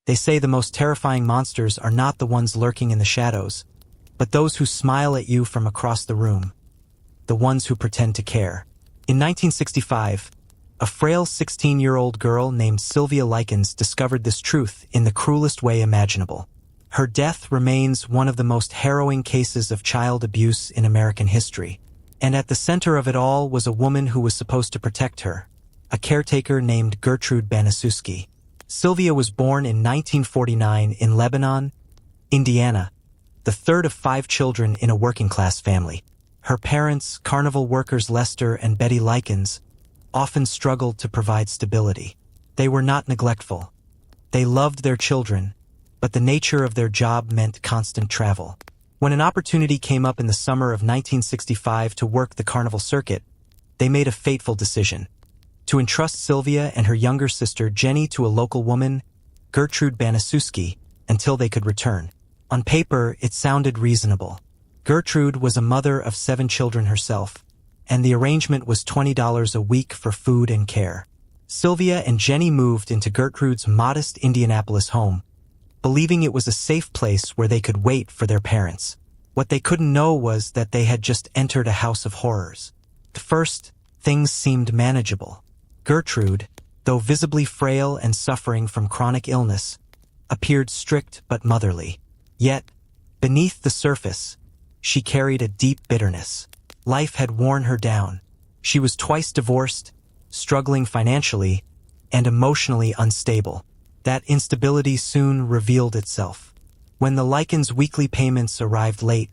They say the most terrifying monsters are not the ones lurking in the shadows, but those who smile at you from across the room, the ones who pretend to care. In 1965, a frail 16-year-old girl named Sylvia Likens discovered this truth in the cruelest way imaginable. Her death remains one of the most harrowing cases of child abuse in American history, and at the center of it all was a woman who was supposed to protect her, a caretaker named Gertrude Baniszewski. Sylvia was born in 1949 in Lebanon, Indiana, the third of 5 children in a working-class family. Her parents, carnival workers Lester and Betty Likens, often struggled to provide stability. They were not neglectful. They loved their children, but the nature of their job meant constant travel. When an opportunity came up in the summer of 1965 to work the carnival circuit, they made a fateful decision: to entrust Sylvia and her younger sister Jenny to a local woman, Gertrude Baniszewski, until they could return. On paper, it sounded reasonable. Gertrude was a mother of 7 children herself, and the arrangement was $20 a week for food and care. Sylvia and Jenny moved into Gertrude's modest Indianapolis home, believing it was a safe place where they could wait for their parents. What they couldn't know was that they had just entered a house of horrors. At first, things seemed manageable. Gertrude, though visibly frail and suffering from chronic illness, appeared strict but motherly. Yet, beneath the surface, she carried a deep bitterness. Life had worn her down. She was twice divorced, struggling financially, and emotionally unstable. That instability soon revealed itself. When the Likens' weekly payments arrived late,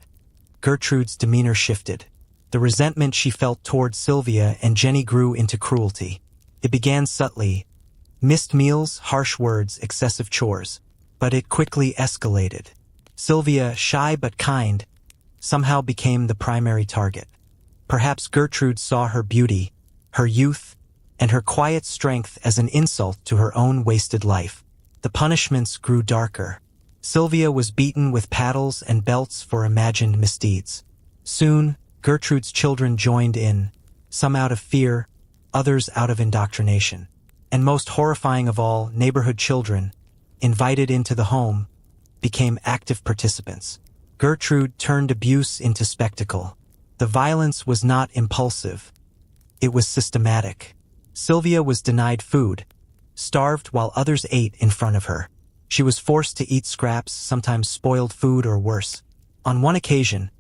Gertrude's demeanor shifted. The resentment she felt toward Sylvia and Jenny grew into cruelty. It began subtly: missed meals, harsh words, excessive chores. But it quickly escalated. Sylvia, shy but kind, somehow became the primary target. Perhaps Gertrude saw her beauty, her youth, and her quiet strength as an insult to her own wasted life. The punishments grew darker. Sylvia was beaten with paddles and belts for imagined misdeeds. Soon, Gertrude's children joined in, some out of fear, others out of indoctrination. And most horrifying of all, neighborhood children, invited into the home, became active participants. Gertrude turned abuse into spectacle. The violence was not impulsive. It was systematic. Sylvia was denied food, starved while others ate in front of her. She was forced to eat scraps, sometimes spoiled food or worse. On one occasion,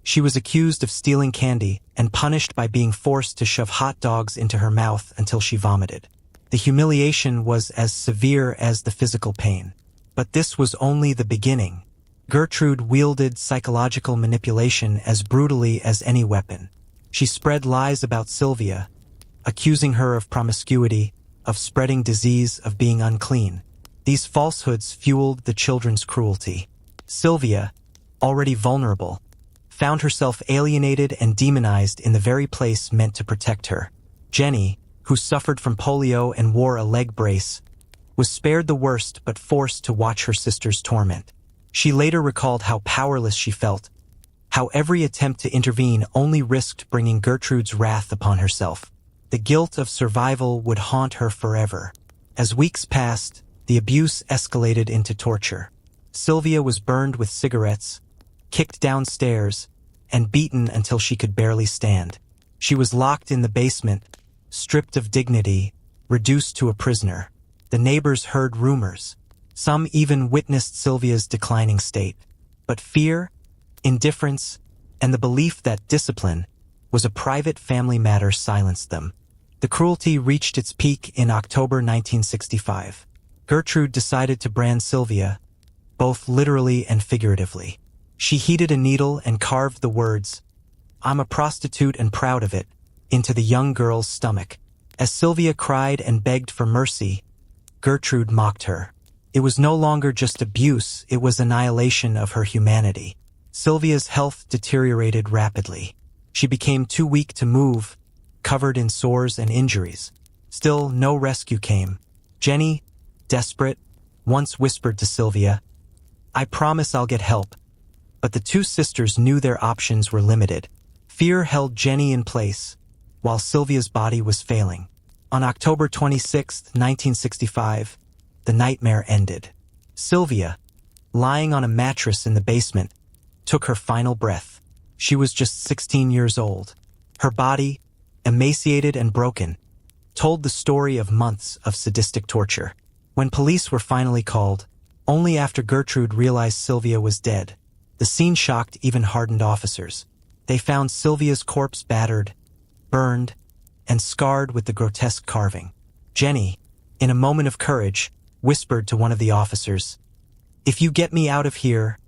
she was accused of stealing candy and punished by being forced to shove hot dogs into her mouth until she vomited. The humiliation was as severe as the physical pain. But this was only the beginning. Gertrude wielded psychological manipulation as brutally as any weapon. She spread lies about Sylvia, accusing her of promiscuity, of spreading disease, of being unclean. These falsehoods fueled the children's cruelty. Sylvia, already vulnerable, found herself alienated and demonized in the very place meant to protect her. Jenny, who suffered from polio and wore a leg brace, was spared the worst but forced to watch her sister's torment. She later recalled how powerless she felt, how every attempt to intervene only risked bringing Gertrude's wrath upon herself. The guilt of survival would haunt her forever. As weeks passed, the abuse escalated into torture. Sylvia was burned with cigarettes, kicked downstairs, and beaten until she could barely stand. She was locked in the basement, stripped of dignity, reduced to a prisoner. The neighbors heard rumors. Some even witnessed Sylvia's declining state. But fear, indifference, and the belief that discipline was a private family matter silenced them. The cruelty reached its peak in October 1965. Gertrude decided to brand Sylvia, both literally and figuratively. She heated a needle and carved the words, "I'm a prostitute and proud of it," into the young girl's stomach. As Sylvia cried and begged for mercy, Gertrude mocked her. It was no longer just abuse, it was annihilation of her humanity. Sylvia's health deteriorated rapidly. She became too weak to move, covered in sores and injuries. Still, no rescue came. Jenny, desperate, once whispered to Sylvia, "I promise I'll get help." But the two sisters knew their options were limited. Fear held Jenny in place, while Sylvia's body was failing. On October 26, 1965, the nightmare ended. Sylvia, lying on a mattress in the basement, took her final breath. She was just 16 years old. Her body, emaciated and broken, told the story of months of sadistic torture. When police were finally called, only after Gertrude realized Sylvia was dead, the scene shocked even hardened officers. They found Sylvia's corpse battered, burned, and scarred with the grotesque carving. Jenny, in a moment of courage, whispered to one of the officers, "If you get me out of here,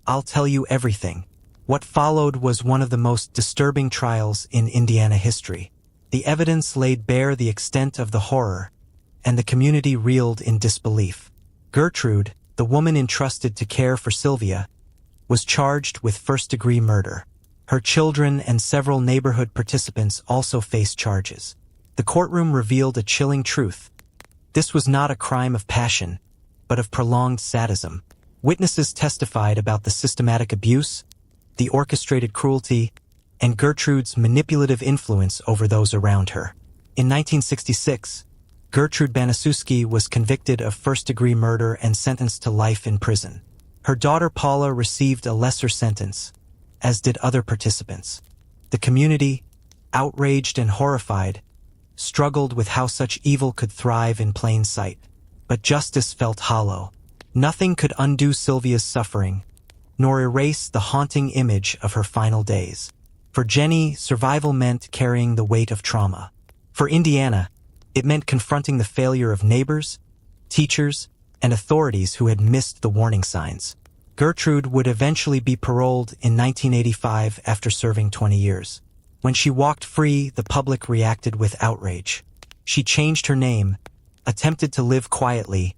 I'll tell you everything." What followed was one of the most disturbing trials in Indiana history. The evidence laid bare the extent of the horror, and the community reeled in disbelief. Gertrude, the woman entrusted to care for Sylvia, was charged with first-degree murder. Her children and several neighborhood participants also faced charges. The courtroom revealed a chilling truth. This was not a crime of passion, but of prolonged sadism. Witnesses testified about the systematic abuse, the orchestrated cruelty, and Gertrude's manipulative influence over those around her. In 1966, Gertrude Baniszewski was convicted of first-degree murder and sentenced to life in prison. Her daughter Paula received a lesser sentence, as did other participants. The community, outraged and horrified, struggled with how such evil could thrive in plain sight. But justice felt hollow. Nothing could undo Sylvia's suffering, nor erase the haunting image of her final days. For Jenny, survival meant carrying the weight of trauma. For Indiana, it meant confronting the failure of neighbors, teachers, and authorities who had missed the warning signs. Gertrude would eventually be paroled in 1985 after serving 20 years. When she walked free, the public reacted with outrage. She changed her name, attempted to live quietly,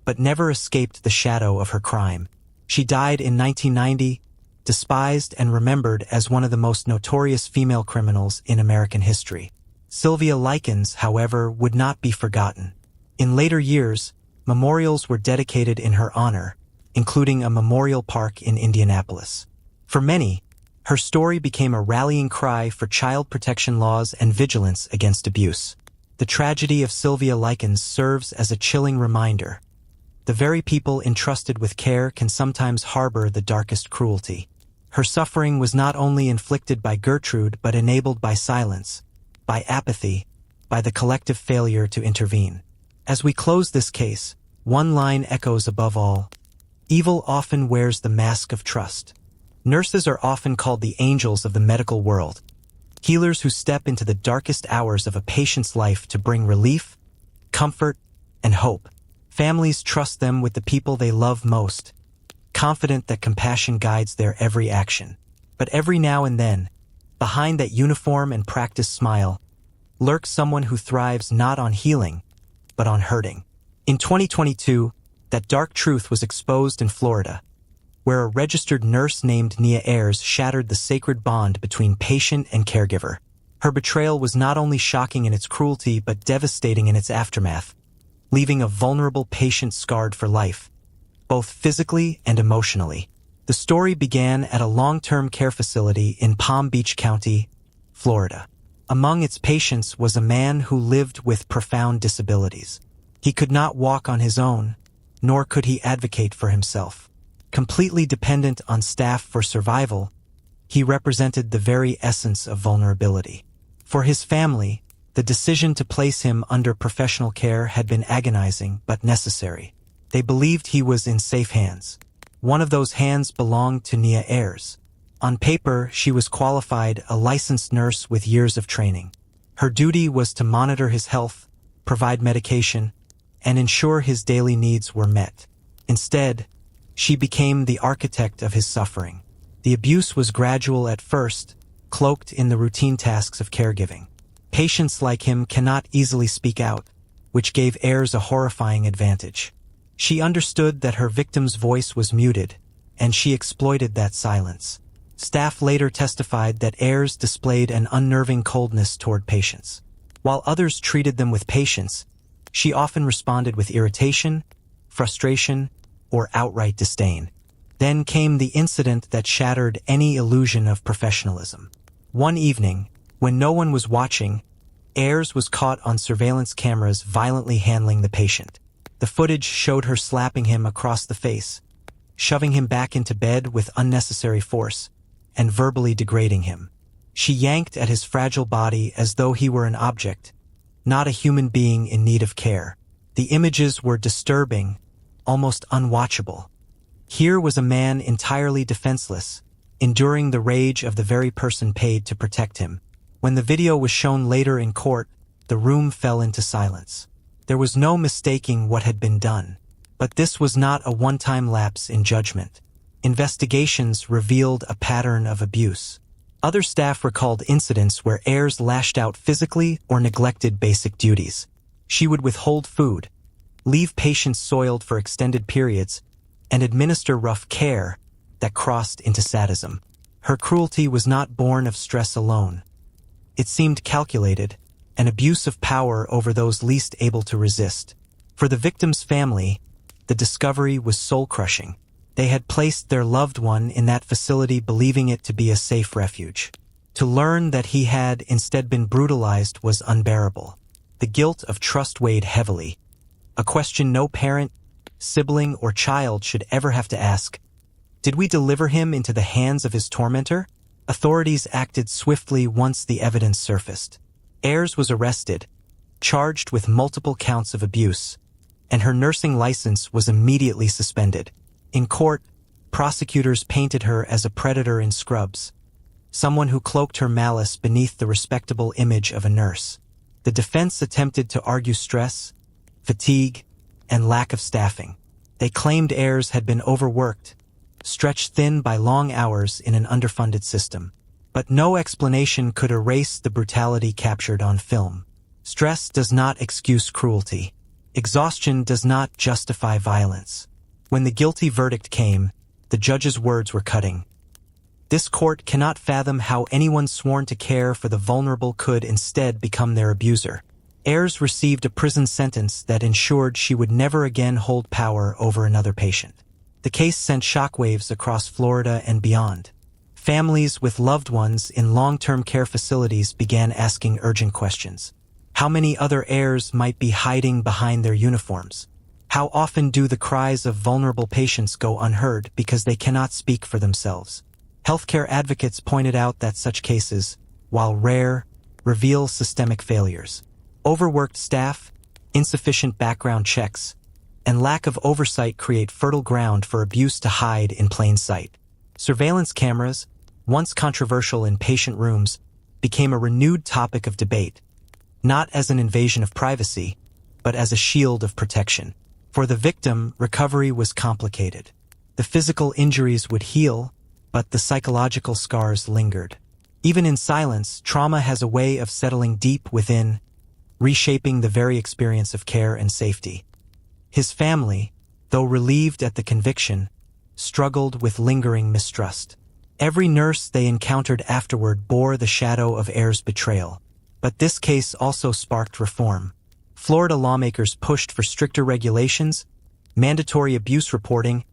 but never escaped the shadow of her crime. She died in 1990, despised and remembered as one of the most notorious female criminals in American history. Sylvia Likens, however, would not be forgotten. In later years, memorials were dedicated in her honor, including a memorial park in Indianapolis. For many, her story became a rallying cry for child protection laws and vigilance against abuse. The tragedy of Sylvia Likens serves as a chilling reminder. The very people entrusted with care can sometimes harbor the darkest cruelty. Her suffering was not only inflicted by Gertrude but enabled by silence, by apathy, by the collective failure to intervene. As we close this case, one line echoes above all. Evil often wears the mask of trust. Nurses are often called the angels of the medical world, healers who step into the darkest hours of a patient's life to bring relief, comfort, and hope. Families trust them with the people they love most, confident that compassion guides their every action. But every now and then, behind that uniform and practiced smile, lurks someone who thrives not on healing, but on hurting. In 2022, that dark truth was exposed in Florida, where a registered nurse named Nia Ayers shattered the sacred bond between patient and caregiver. Her betrayal was not only shocking in its cruelty but devastating in its aftermath, leaving a vulnerable patient scarred for life, both physically and emotionally. The story began at a long-term care facility in Palm Beach County, Florida. Among its patients was a man who lived with profound disabilities. He could not walk on his own, nor could he advocate for himself. Completely dependent on staff for survival, he represented the very essence of vulnerability. For his family, the decision to place him under professional care had been agonizing but necessary. They believed he was in safe hands. One of those hands belonged to Nia Ayers. On paper, she was qualified, a licensed nurse with years of training. Her duty was to monitor his health, provide medication, and ensure his daily needs were met. Instead, she became the architect of his suffering. The abuse was gradual at first, cloaked in the routine tasks of caregiving. Patients like him cannot easily speak out, which gave Ayers a horrifying advantage. She understood that her victim's voice was muted, and she exploited that silence. Staff later testified that Ayers displayed an unnerving coldness toward patients. While others treated them with patience, she often responded with irritation, frustration, or outright disdain. Then came the incident that shattered any illusion of professionalism. One evening, when no one was watching, Ayers was caught on surveillance cameras violently handling the patient. The footage showed her slapping him across the face, shoving him back into bed with unnecessary force, and verbally degrading him. She yanked at his fragile body as though he were an object, not a human being in need of care. The images were disturbing, almost unwatchable. Here was a man entirely defenseless, enduring the rage of the very person paid to protect him. When the video was shown later in court, the room fell into silence. There was no mistaking what had been done. But this was not a one-time lapse in judgment. Investigations revealed a pattern of abuse. Other staff recalled incidents where heirs lashed out physically or neglected basic duties. She would withhold food, leave patients soiled for extended periods, and administer rough care that crossed into sadism. Her cruelty was not born of stress alone. It seemed calculated, an abuse of power over those least able to resist. For the victim's family, the discovery was soul-crushing. They had placed their loved one in that facility believing it to be a safe refuge. To learn that he had instead been brutalized was unbearable. The guilt of trust weighed heavily, a question no parent, sibling, or child should ever have to ask. Did we deliver him into the hands of his tormentor? Authorities acted swiftly once the evidence surfaced. Ayers was arrested, charged with multiple counts of abuse, and her nursing license was immediately suspended. In court, prosecutors painted her as a predator in scrubs, someone who cloaked her malice beneath the respectable image of a nurse. The defense attempted to argue stress, fatigue, and lack of staffing. They claimed Ayers had been overworked, stretched thin by long hours in an underfunded system. But no explanation could erase the brutality captured on film. Stress does not excuse cruelty. Exhaustion does not justify violence. When the guilty verdict came, the judge's words were cutting. This court cannot fathom how anyone sworn to care for the vulnerable could instead become their abuser. Ayers received a prison sentence that ensured she would never again hold power over another patient. The case sent shockwaves across Florida and beyond. Families with loved ones in long-term care facilities began asking urgent questions. How many other heirs might be hiding behind their uniforms? How often do the cries of vulnerable patients go unheard because they cannot speak for themselves? Healthcare advocates pointed out that such cases, while rare, reveal systemic failures. Overworked staff, insufficient background checks, and lack of oversight create fertile ground for abuse to hide in plain sight. Surveillance cameras, once controversial in patient rooms, became a renewed topic of debate, not as an invasion of privacy, but as a shield of protection. For the victim, recovery was complicated. The physical injuries would heal, but the psychological scars lingered. Even in silence, trauma has a way of settling deep within, reshaping the very experience of care and safety. His family, though relieved at the conviction, struggled with lingering mistrust. Every nurse they encountered afterward bore the shadow of Ayers' betrayal. But this case also sparked reform. Florida lawmakers pushed for stricter regulations, mandatory abuse reporting,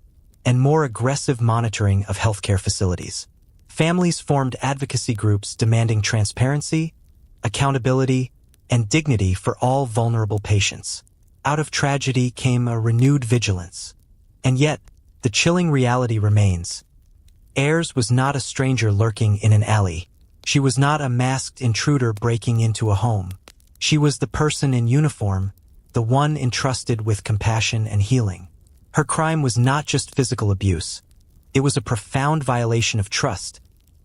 and more aggressive monitoring of healthcare facilities. Families formed advocacy groups demanding transparency, accountability, and dignity for all vulnerable patients. Out of tragedy came a renewed vigilance. And yet, the chilling reality remains. Ayers was not a stranger lurking in an alley. She was not a masked intruder breaking into a home. She was the person in uniform, the one entrusted with compassion and healing. Her crime was not just physical abuse. It was a profound violation of trust,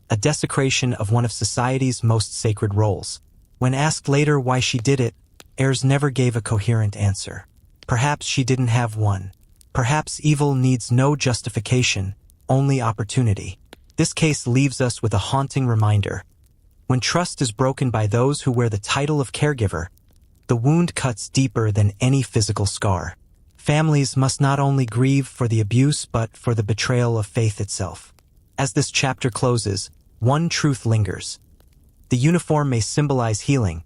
a desecration of one of society's most sacred roles. When asked later why she did it, Ayers never gave a coherent answer. Perhaps she didn't have one. Perhaps evil needs no justification, only opportunity. This case leaves us with a haunting reminder. When trust is broken by those who wear the title of caregiver, the wound cuts deeper than any physical scar. Families must not only grieve for the abuse but for the betrayal of faith itself. As this chapter closes, one truth lingers. The uniform may symbolize healing,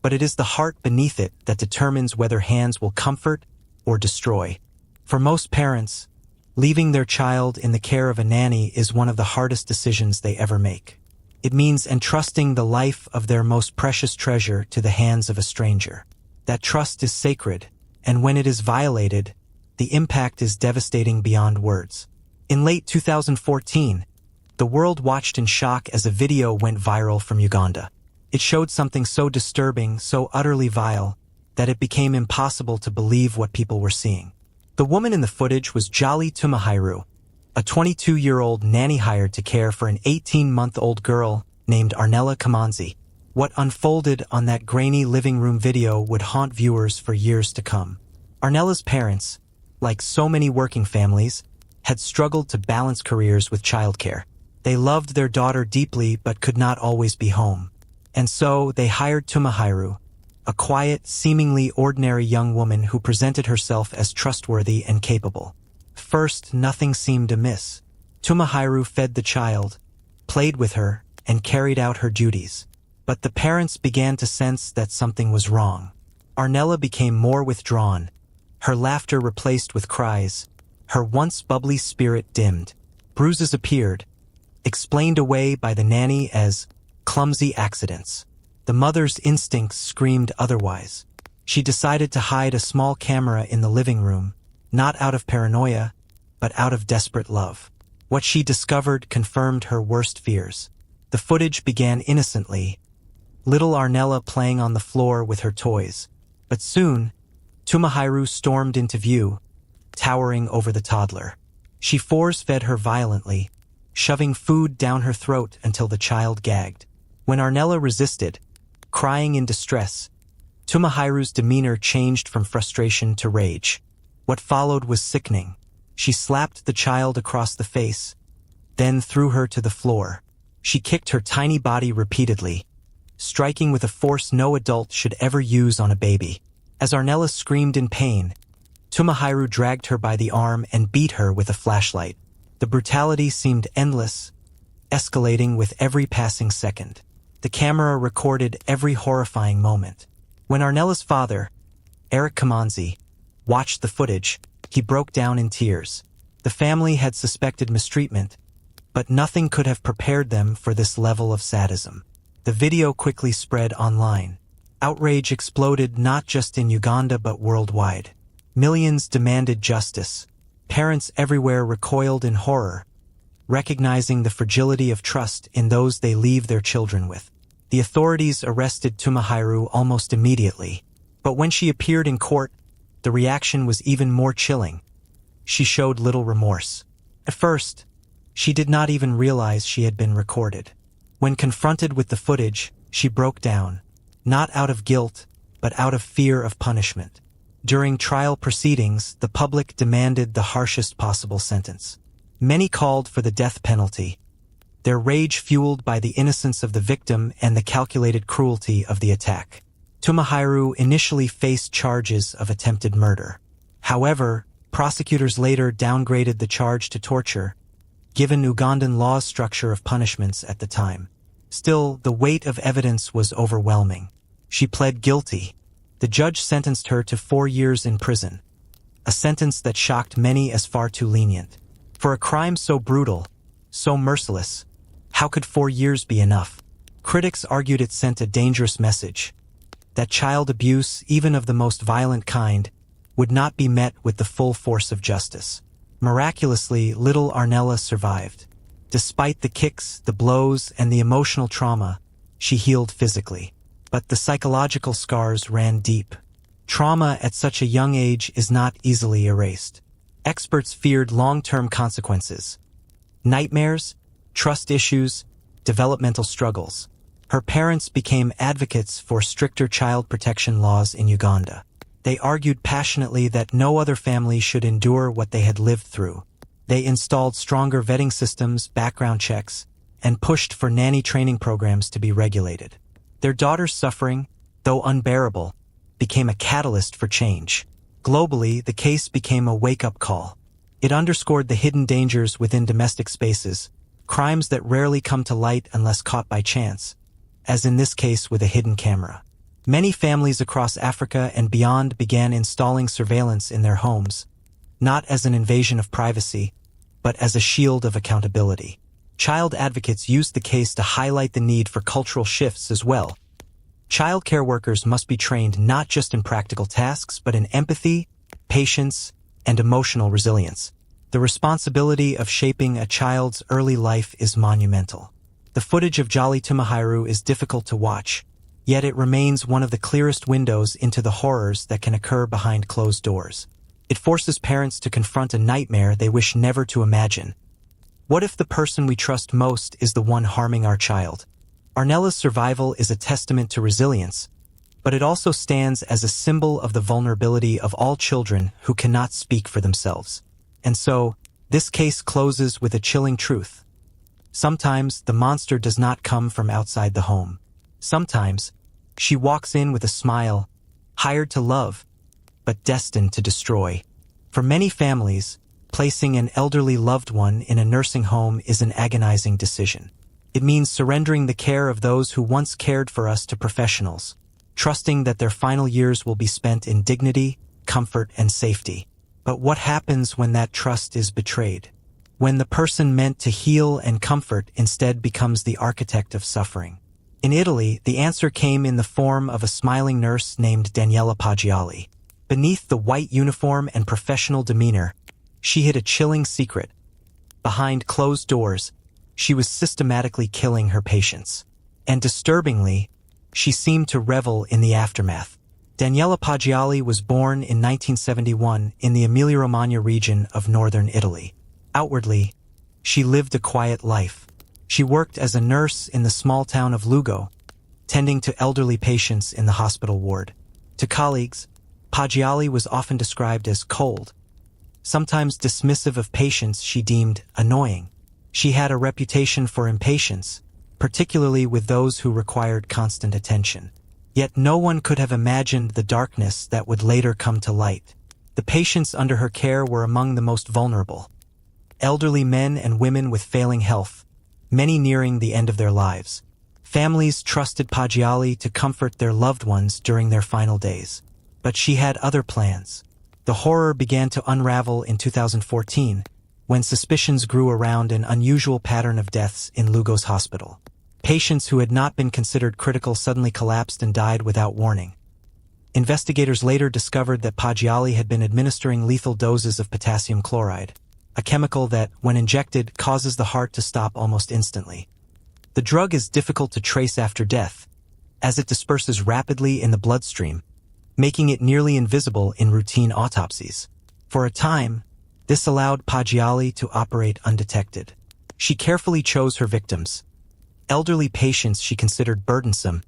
but it is the heart beneath it that determines whether hands will comfort or destroy. For most parents, leaving their child in the care of a nanny is one of the hardest decisions they ever make. It means entrusting the life of their most precious treasure to the hands of a stranger. That trust is sacred, and when it is violated, the impact is devastating beyond words. In late 2014, the world watched in shock as a video went viral from Uganda. It showed something so disturbing, so utterly vile, that it became impossible to believe what people were seeing. The woman in the footage was Jolly Tumahairu, a 22-year-old nanny hired to care for an 18-month-old girl named Arnella Kamanzi. What unfolded on that grainy living room video would haunt viewers for years to come. Arnella's parents, like so many working families, had struggled to balance careers with childcare. They loved their daughter deeply but could not always be home. And so they hired Tumahairu, a quiet, seemingly ordinary young woman who presented herself as trustworthy and capable. First, nothing seemed amiss. Tumahairu fed the child, played with her, and carried out her duties. But the parents began to sense that something was wrong. Arnella became more withdrawn, her laughter replaced with cries, her once bubbly spirit dimmed. Bruises appeared, explained away by the nanny as clumsy accidents. The mother's instincts screamed otherwise. She decided to hide a small camera in the living room, not out of paranoia, but out of desperate love. What she discovered confirmed her worst fears. The footage began innocently, little Arnella playing on the floor with her toys. But soon, Tumahairu stormed into view, towering over the toddler. She force-fed her violently, shoving food down her throat until the child gagged. When Arnella resisted, crying in distress, Tumahairu's demeanor changed from frustration to rage. What followed was sickening. She slapped the child across the face, then threw her to the floor. She kicked her tiny body repeatedly, striking with a force no adult should ever use on a baby. As Arnella screamed in pain, Tumahairu dragged her by the arm and beat her with a flashlight. The brutality seemed endless, escalating with every passing second. The camera recorded every horrifying moment. When Arnella's father, Eric Kamanzi, watched the footage, he broke down in tears. The family had suspected mistreatment, but nothing could have prepared them for this level of sadism. The video quickly spread online. Outrage exploded not just in Uganda but worldwide. Millions demanded justice. Parents everywhere recoiled in horror, recognizing the fragility of trust in those they leave their children with. The authorities arrested Tumahairu almost immediately, but when she appeared in court, the reaction was even more chilling. She showed little remorse. At first, she did not even realize she had been recorded. When confronted with the footage, she broke down, not out of guilt, but out of fear of punishment. During trial proceedings, the public demanded the harshest possible sentence. Many called for the death penalty, their rage fueled by the innocence of the victim and the calculated cruelty of the attack. Tumahairu initially faced charges of attempted murder. However, prosecutors later downgraded the charge to torture, given Ugandan law's structure of punishments at the time. Still, the weight of evidence was overwhelming. She pled guilty. The judge sentenced her to 4 years in prison, a sentence that shocked many as far too lenient. For a crime so brutal, so merciless, how could 4 years be enough? Critics argued it sent a dangerous message, that child abuse, even of the most violent kind, would not be met with the full force of justice. Miraculously, little Arnella survived. Despite the kicks, the blows, and the emotional trauma, she healed physically. But the psychological scars ran deep. Trauma at such a young age is not easily erased. Experts feared long-term consequences. Nightmares, trust issues, developmental struggles. Her parents became advocates for stricter child protection laws in Uganda. They argued passionately that no other family should endure what they had lived through. They installed stronger vetting systems, background checks, and pushed for nanny training programs to be regulated. Their daughter's suffering, though unbearable, became a catalyst for change. Globally, the case became a wake-up call. It underscored the hidden dangers within domestic spaces, crimes that rarely come to light unless caught by chance, as in this case with a hidden camera. Many families across Africa and beyond began installing surveillance in their homes, not as an invasion of privacy, but as a shield of accountability. Child advocates used the case to highlight the need for cultural shifts as well. Child care workers must be trained not just in practical tasks, but in empathy, patience, and emotional resilience. The responsibility of shaping a child's early life is monumental. The footage of Jolly Tumahairu is difficult to watch, yet it remains one of the clearest windows into the horrors that can occur behind closed doors. It forces parents to confront a nightmare they wish never to imagine. What if the person we trust most is the one harming our child? Arnella's survival is a testament to resilience, but it also stands as a symbol of the vulnerability of all children who cannot speak for themselves. And so, this case closes with a chilling truth. Sometimes the monster does not come from outside the home. Sometimes, she walks in with a smile, hired to love, but destined to destroy. For many families, placing an elderly loved one in a nursing home is an agonizing decision. It means surrendering the care of those who once cared for us to professionals, trusting that their final years will be spent in dignity, comfort, and safety. But what happens when that trust is betrayed? When the person meant to heal and comfort instead becomes the architect of suffering? In Italy, the answer came in the form of a smiling nurse named Daniela Paggiali. Beneath the white uniform and professional demeanor, she hid a chilling secret. Behind closed doors, she was systematically killing her patients. And disturbingly, she seemed to revel in the aftermath. Daniela Paggiali was born in 1971 in the Emilia-Romagna region of northern Italy. Outwardly, she lived a quiet life. She worked as a nurse in the small town of Lugo, tending to elderly patients in the hospital ward. To colleagues, Paggiali was often described as cold, sometimes dismissive of patients she deemed annoying. She had a reputation for impatience, particularly with those who required constant attention. Yet no one could have imagined the darkness that would later come to light. The patients under her care were among the most vulnerable. Elderly men and women with failing health, many nearing the end of their lives. Families trusted Paggiali to comfort their loved ones during their final days. But she had other plans. The horror began to unravel in 2014, when suspicions grew around an unusual pattern of deaths in Lugo's hospital. Patients who had not been considered critical suddenly collapsed and died without warning. Investigators later discovered that Paggiali had been administering lethal doses of potassium chloride, a chemical that, when injected, causes the heart to stop almost instantly. The drug is difficult to trace after death, as it disperses rapidly in the bloodstream, making it nearly invisible in routine autopsies. For a time, this allowed Paggiali to operate undetected. She carefully chose her victims. Elderly patients she considered burdensome,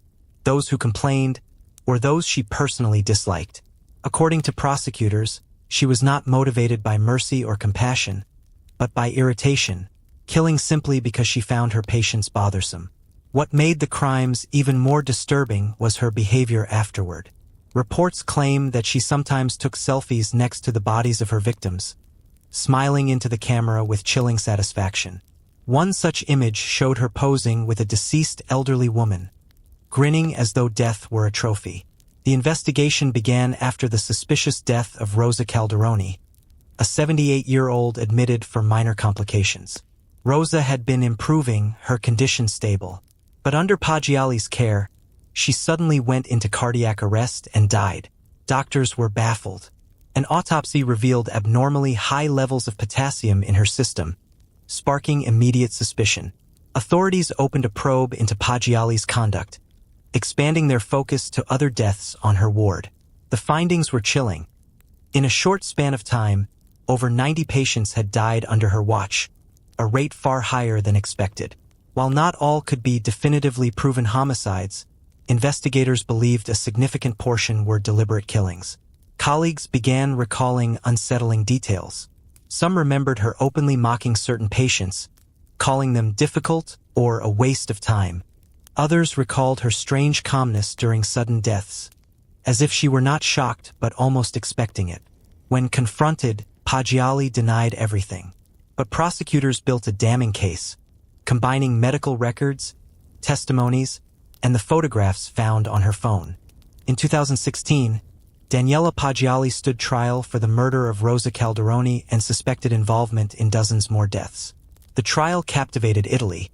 those who complained, or those she personally disliked. According to prosecutors, she was not motivated by mercy or compassion, but by irritation, killing simply because she found her patients bothersome. What made the crimes even more disturbing was her behavior afterward. Reports claim that she sometimes took selfies next to the bodies of her victims, smiling into the camera with chilling satisfaction. One such image showed her posing with a deceased elderly woman, grinning as though death were a trophy. The investigation began after the suspicious death of Rosa Calderoni, a 78-year-old admitted for minor complications. Rosa had been improving, her condition stable. But under Paggiali's care, she suddenly went into cardiac arrest and died. Doctors were baffled. An autopsy revealed abnormally high levels of potassium in her system, sparking immediate suspicion. Authorities opened a probe into Paggiali's conduct, expanding their focus to other deaths on her ward. The findings were chilling. In a short span of time, over 90 patients had died under her watch, a rate far higher than expected. While not all could be definitively proven homicides, investigators believed a significant portion were deliberate killings. Colleagues began recalling unsettling details. Some remembered her openly mocking certain patients, calling them difficult or a waste of time. Others recalled her strange calmness during sudden deaths, as if she were not shocked but almost expecting it. When confronted, Paggiali denied everything. But prosecutors built a damning case, combining medical records, testimonies, and the photographs found on her phone. In 2016, Daniela Paggiali stood trial for the murder of Rosa Calderoni and suspected involvement in dozens more deaths. The trial captivated Italy,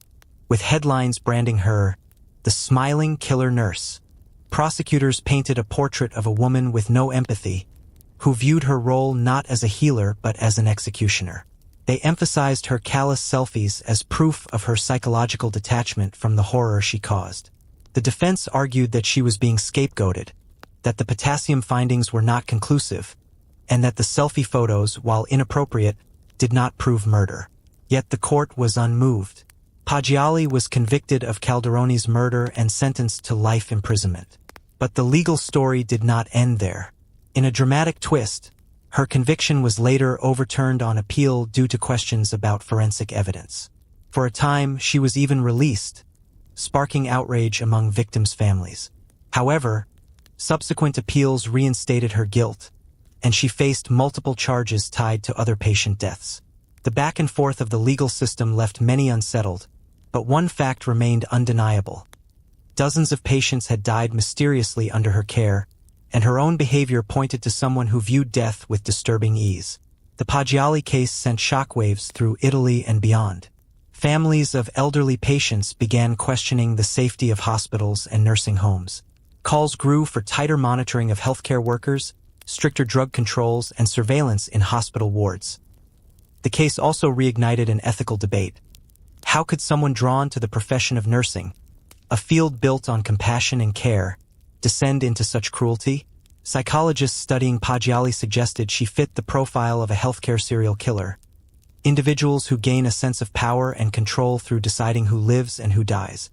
with headlines branding her the smiling killer nurse. prosecutors painted a portrait of a woman with no empathy, who viewed her role not as a healer but as an executioner. They emphasized her callous selfies as proof of her psychological detachment from the horror she caused. The defense argued that she was being scapegoated, that the potassium findings were not conclusive, and that the selfie photos, while inappropriate, did not prove murder. Yet the court was unmoved. Poggiali was convicted of Calderone's murder and sentenced to life imprisonment. But the legal story did not end there. In a dramatic twist, her conviction was later overturned on appeal due to questions about forensic evidence. For a time, she was even released, sparking outrage among victims' families. However, subsequent appeals reinstated her guilt, and she faced multiple charges tied to other patient deaths. The back and forth of the legal system left many unsettled, but one fact remained undeniable. Dozens of patients had died mysteriously under her care, and her own behavior pointed to someone who viewed death with disturbing ease. The Poggiali case sent shockwaves through Italy and beyond. Families of elderly patients began questioning the safety of hospitals and nursing homes. Calls grew for tighter monitoring of healthcare workers, stricter drug controls, and surveillance in hospital wards. The case also reignited an ethical debate. How could someone drawn to the profession of nursing, a field built on compassion and care, descend into such cruelty? Psychologists studying Poggiali suggested she fit the profile of a healthcare serial killer. Individuals who gain a sense of power and control through deciding who lives and who dies.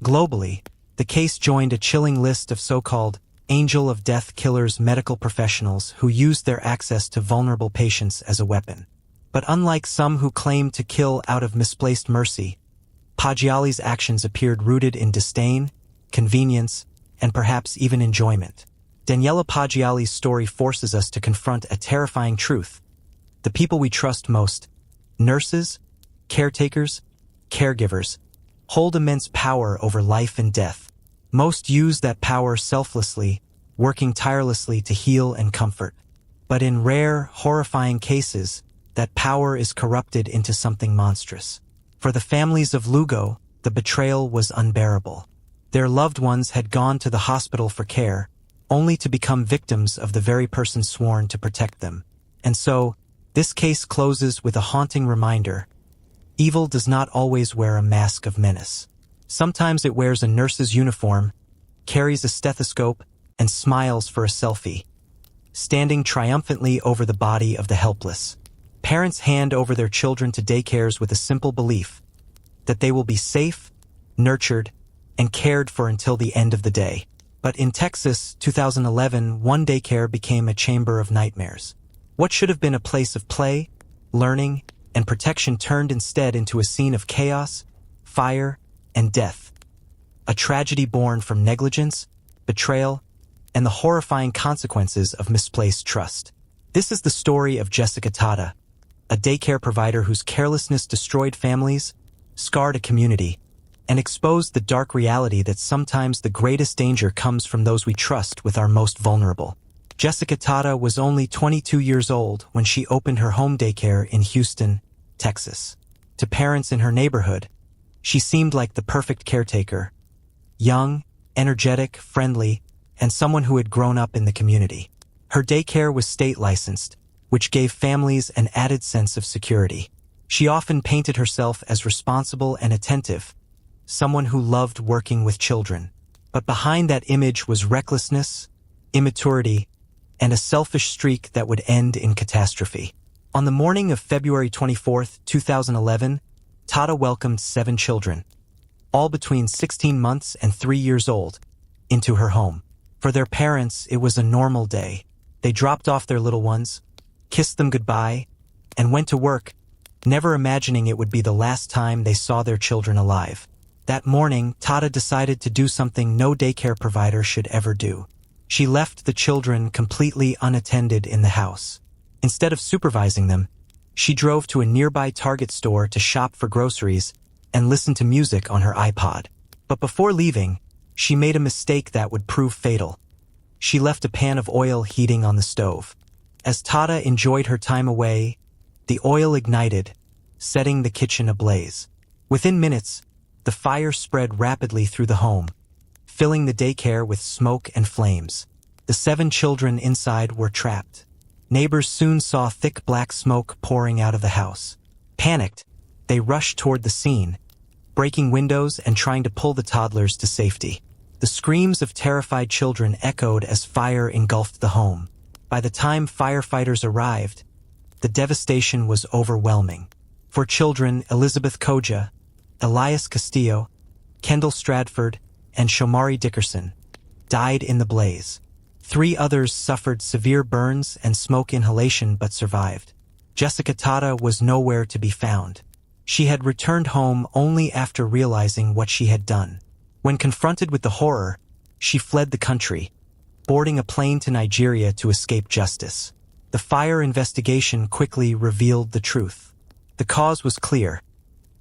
Globally, the case joined a chilling list of so-called angel of death killers, medical professionals who used their access to vulnerable patients as a weapon. But unlike some who claimed to kill out of misplaced mercy, Poggiali's actions appeared rooted in disdain, convenience, and perhaps even enjoyment. Daniela Poggiali's story forces us to confront a terrifying truth. The people we trust most, nurses, caretakers, caregivers, hold immense power over life and death. Most use that power selflessly, working tirelessly to heal and comfort. But in rare, horrifying cases, that power is corrupted into something monstrous. For the families of Lugo, the betrayal was unbearable. Their loved ones had gone to the hospital for care, only to become victims of the very person sworn to protect them. And so, this case closes with a haunting reminder. Evil does not always wear a mask of menace. Sometimes it wears a nurse's uniform, carries a stethoscope, and smiles for a selfie, standing triumphantly over the body of the helpless. Parents hand over their children to daycares with a simple belief that they will be safe, nurtured, and cared for until the end of the day. But in Texas, 2011, one daycare became a chamber of nightmares. What should have been a place of play, learning, and protection turned instead into a scene of chaos, fire, and death. A tragedy born from negligence, betrayal, and the horrifying consequences of misplaced trust. This is the story of Jessica Tata, a daycare provider whose carelessness destroyed families, scarred a community, and exposed the dark reality that sometimes the greatest danger comes from those we trust with our most vulnerable. Jessica Tata was only 22 years old when she opened her home daycare in Houston, Texas. To parents in her neighborhood, she seemed like the perfect caretaker, young, energetic, friendly, and someone who had grown up in the community. Her daycare was state licensed, which gave families an added sense of security. She often painted herself as responsible and attentive, someone who loved working with children. But behind that image was recklessness, immaturity, and a selfish streak that would end in catastrophe. On the morning of February 24, 2011, Tata welcomed 7 children, all between 16 months and 3 years old, into her home. For their parents, it was a normal day. They dropped off their little ones, kissed them goodbye, and went to work, never imagining it would be the last time they saw their children alive. That morning, Tata decided to do something no daycare provider should ever do. She left the children completely unattended in the house. Instead of supervising them, she drove to a nearby Target store to shop for groceries and listen to music on her iPod. But before leaving, she made a mistake that would prove fatal. She left a pan of oil heating on the stove. As Tata enjoyed her time away, the oil ignited, setting the kitchen ablaze. Within minutes, the fire spread rapidly through the home, filling the daycare with smoke and flames. The 7 children inside were trapped. Neighbors soon saw thick black smoke pouring out of the house. Panicked, they rushed toward the scene, breaking windows and trying to pull the toddlers to safety. The screams of terrified children echoed as fire engulfed the home. By the time firefighters arrived, the devastation was overwhelming. For children, Elizabeth Koja, Elias Castillo, Kendall Stradford, and Shomari Dickerson died in the blaze. 3 others suffered severe burns and smoke inhalation but survived. Jessica Tata was nowhere to be found. She had returned home only after realizing what she had done. When confronted with the horror, she fled the country, boarding a plane to Nigeria to escape justice. The fire investigation quickly revealed the truth. The cause was clear.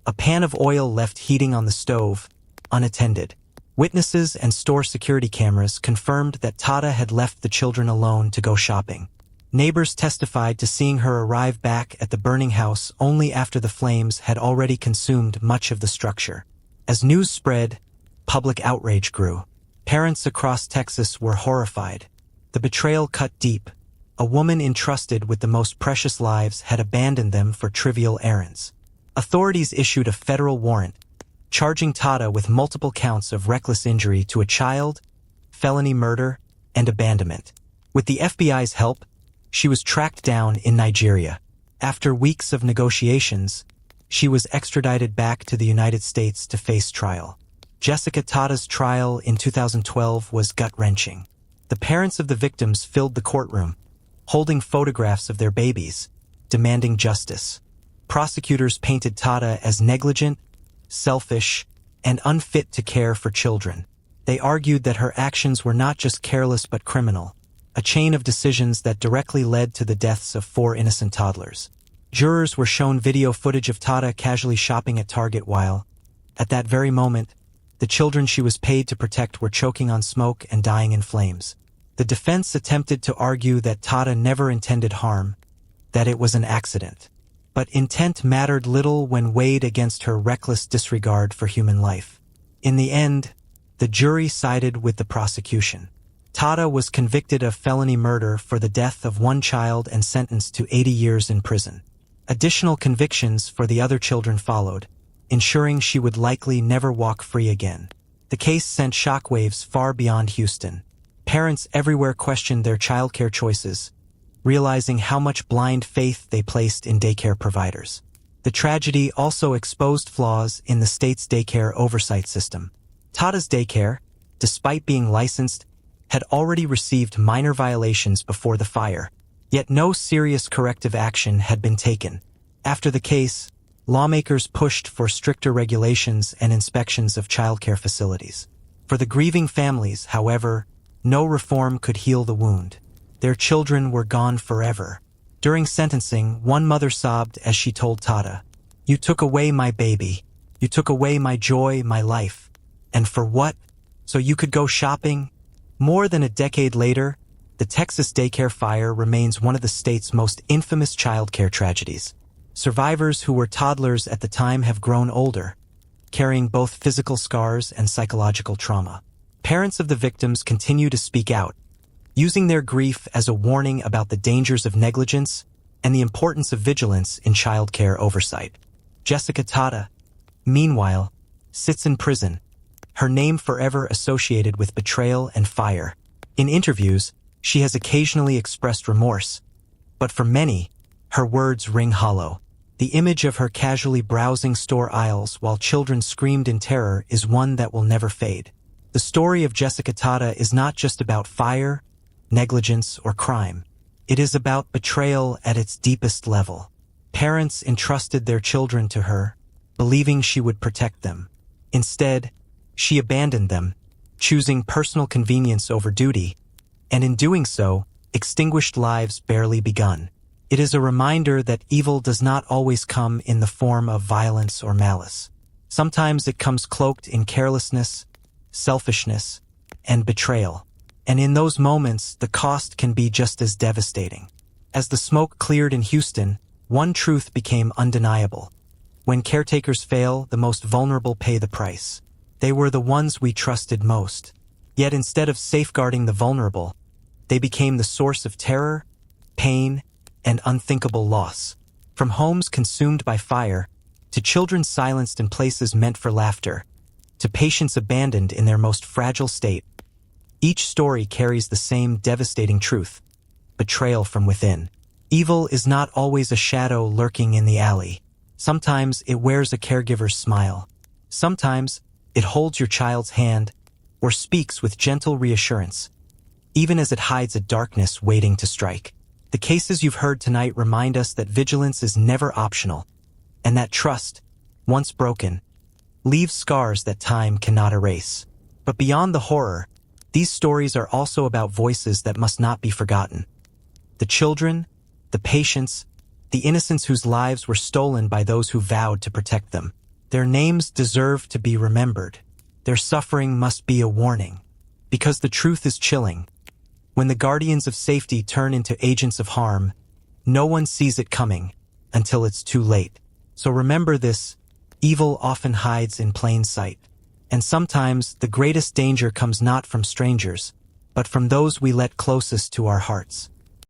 A pan of oil left heating on the stove, unattended. Witnesses and store security cameras confirmed that Tata had left the children alone to go shopping. Neighbors testified to seeing her arrive back at the burning house only after the flames had already consumed much of the structure. As news spread, public outrage grew. Parents across Texas were horrified. The betrayal cut deep. A woman entrusted with the most precious lives had abandoned them for trivial errands. Authorities issued a federal warrant, charging Tata with multiple counts of reckless injury to a child, felony murder, and abandonment. With the FBI's help, she was tracked down in Nigeria. After weeks of negotiations, she was extradited back to the United States to face trial. Jessica Tata's trial in 2012 was gut-wrenching. The parents of the victims filled the courtroom, holding photographs of their babies, demanding justice. Prosecutors painted Tata as negligent, selfish, and unfit to care for children. They argued that her actions were not just careless but criminal, a chain of decisions that directly led to the deaths of 4 innocent toddlers. Jurors were shown video footage of Tata casually shopping at Target while, at that very moment, the children she was paid to protect were choking on smoke and dying in flames. The defense attempted to argue that Tata never intended harm, that it was an accident. But intent mattered little when weighed against her reckless disregard for human life. In the end, the jury sided with the prosecution. Tata was convicted of felony murder for the death of 1 child and sentenced to 80 years in prison. Additional convictions for the other children followed, ensuring she would likely never walk free again. The case sent shockwaves far beyond Houston. Parents everywhere questioned their childcare choices, realizing how much blind faith they placed in daycare providers. The tragedy also exposed flaws in the state's daycare oversight system. Tata's daycare, despite being licensed, had already received minor violations before the fire, yet no serious corrective action had been taken. After the case, lawmakers pushed for stricter regulations and inspections of childcare facilities. For the grieving families, however, no reform could heal the wound. Their children were gone forever. During sentencing, one mother sobbed as she told Tata, "You took away my baby. You took away my joy, my life. And for what? So you could go shopping?" More than a decade later, the Texas daycare fire remains one of the state's most infamous childcare tragedies. Survivors who were toddlers at the time have grown older, carrying both physical scars and psychological trauma. Parents of the victims continue to speak out, using their grief as a warning about the dangers of negligence and the importance of vigilance in childcare oversight. Jessica Tata, meanwhile, sits in prison, her name forever associated with betrayal and fire. In interviews, she has occasionally expressed remorse, but for many, her words ring hollow. The image of her casually browsing store aisles while children screamed in terror is one that will never fade. The story of Jessica Tata is not just about fire, negligence, or crime. It is about betrayal at its deepest level. Parents entrusted their children to her, believing she would protect them. Instead, she abandoned them, choosing personal convenience over duty, and in doing so, extinguished lives barely begun. It is a reminder that evil does not always come in the form of violence or malice. Sometimes it comes cloaked in carelessness, selfishness, and betrayal. And in those moments, the cost can be just as devastating. As the smoke cleared in Houston, one truth became undeniable. When caretakers fail, the most vulnerable pay the price. They were the ones we trusted most. Yet instead of safeguarding the vulnerable, they became the source of terror, pain, and unthinkable loss. From homes consumed by fire, to children silenced in places meant for laughter, to patients abandoned in their most fragile state, each story carries the same devastating truth: betrayal from within. Evil is not always a shadow lurking in the alley. Sometimes it wears a caregiver's smile. Sometimes it holds your child's hand or speaks with gentle reassurance, even as it hides a darkness waiting to strike. The cases you've heard tonight remind us that vigilance is never optional, and that trust, once broken, leaves scars that time cannot erase. But beyond the horror, these stories are also about voices that must not be forgotten. The children, the patients, the innocents whose lives were stolen by those who vowed to protect them. Their names deserve to be remembered. Their suffering must be a warning. Because the truth is chilling. When the guardians of safety turn into agents of harm, no one sees it coming until it's too late. So remember this: evil often hides in plain sight. And sometimes the greatest danger comes not from strangers, but from those we let closest to our hearts.